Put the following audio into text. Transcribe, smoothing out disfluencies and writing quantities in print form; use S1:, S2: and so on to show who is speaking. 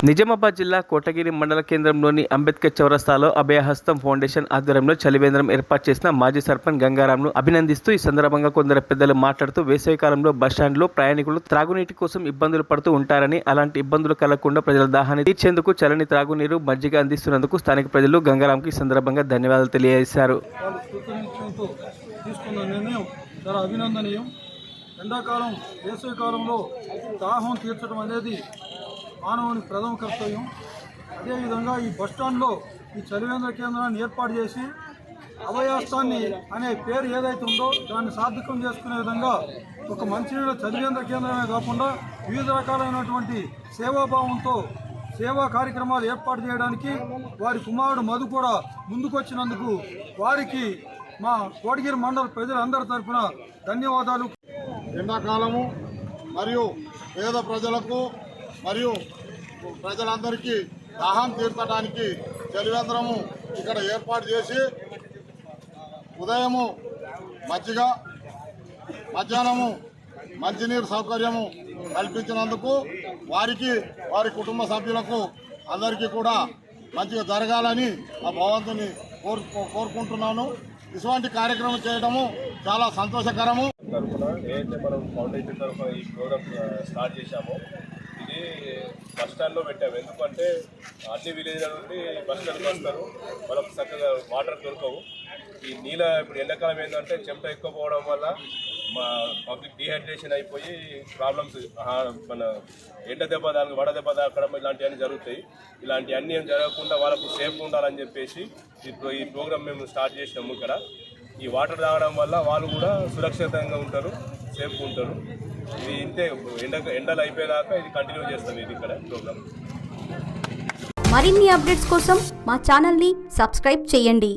S1: నిజామాబాద్ జిల్లా కోటగిరి మండల కేంద్రంలోని అంబేద్కర్ చౌరస్తాలో అభయహస్తం ఫౌండేషన్ ఆధ్వర్యంలో చలివేంద్రం ఏర్పాటు చేసిన మాజీ సర్పంచ్ గంగారాంను అభినందిస్తూ ఈ సందర్భంగా కొందరు పెద్దలు మాట్లాడుతూ వేసవికాలంలో బస్టాండ్లో ప్రయాణికులు త్రాగునీటి కోసం ఇబ్బందులు పడుతూ ఉంటారని, అలాంటి ఇబ్బందులు కలగకుండా ప్రజల దాహాన్ని తీర్చేందుకు చల్లని త్రాగునీరు, మజ్జిగ అందిస్తున్నందుకు స్థానిక ప్రజలు గంగారాంకి ఈ సందర్భంగా ధన్యవాదాలు తెలియజేశారు.
S2: చాలా అభినందనీయం. ఎండాకాలం వేసవికాలంలో దాహం తీర్చడం అనేది మానవుని ప్రథమ కర్తవ్యం. అదేవిధంగా ఈ బస్టాండ్లో ఈ చలివేంద్ర కేంద్రాన్ని ఏర్పాటు చేసి అభయహస్తాన్ని అనే పేరు ఏదైతే ఉందో దాన్ని సార్థకం చేసుకునే విధంగా ఒక మంచినీళ్ళ చలివేంద్ర కేంద్రమే కాకుండా వివిధ రకాలైనటువంటి సేవాభావంతో సేవా కార్యక్రమాలు ఏర్పాటు చేయడానికి వారి కుమారుడు మధు కూడా ముందుకొచ్చినందుకు వారికి మా కోటగిరి మండల ప్రజలందరి తరఫున ధన్యవాదాలు.
S3: ఎండాకాలము మరియు పేద ప్రజలకు మరియు ప్రజలందరికీ దాహం తీర్చడానికి చలివేంద్రము ఇక్కడ ఏర్పాటు చేసి ఉదయము మజ్జిగ, మధ్యాహ్నము మంచినీరు సౌకర్యము కల్పించినందుకు వారికి, వారి కుటుంబ సభ్యులకు అందరికీ కూడా మంచిగా జరగాలని ఆ భగవంతుని కోరుకుంటున్నాను. ఇటువంటి కార్యక్రమం చేయడము చాలా సంతోషకరము.
S4: ఏదైతే మనం ఫౌండేషన్ తరఫున ఈ ప్రోగ్రామ్ స్టార్ట్ చేశామో ఇది బస్ స్టాండ్లో పెట్టాము. ఎందుకంటే అన్ని విలేజ్ల నుండి బస్ స్టాండ్కి వస్తారు, వాళ్ళకి చక్కగా వాటర్ దొరకవు. ఈ నీళ్ళ ఇప్పుడు ఎండాకాలం ఏంటంటే చెమట ఎక్కువ పోవడం వల్ల మా పబ్లిక్ డిహైడ్రేషన్ అయిపోయి ప్రాబ్లమ్స్, మన ఎండ దెబ్బ దానికి వడ దెబ్బ తాకడం ఇలాంటివన్నీ జరుగుతాయి. ఇలాంటివన్నీ ఏం జరగకుండా వాళ్ళకు సేఫ్గా ఉండాలని చెప్పేసి ఈ ప్రోగ్రామ్ మేము స్టార్ట్ చేసినాము. ఇక్కడ ఈ వాటర్ తాగడం వల్ల వాళ్ళు కూడా సురక్షితంగా ఉంటారు, సేఫ్గా ఉంటారు. ఇది ఇంతే, ఎండలు అయిపోయేదాకా ఇది కంటిన్యూ చేస్తాం ఇది ఇక్కడ ప్రోగ్రామ్.
S5: మరిన్ని అప్డేట్స్ కోసం మా ఛానల్ని సబ్స్క్రైబ్ చేయండి.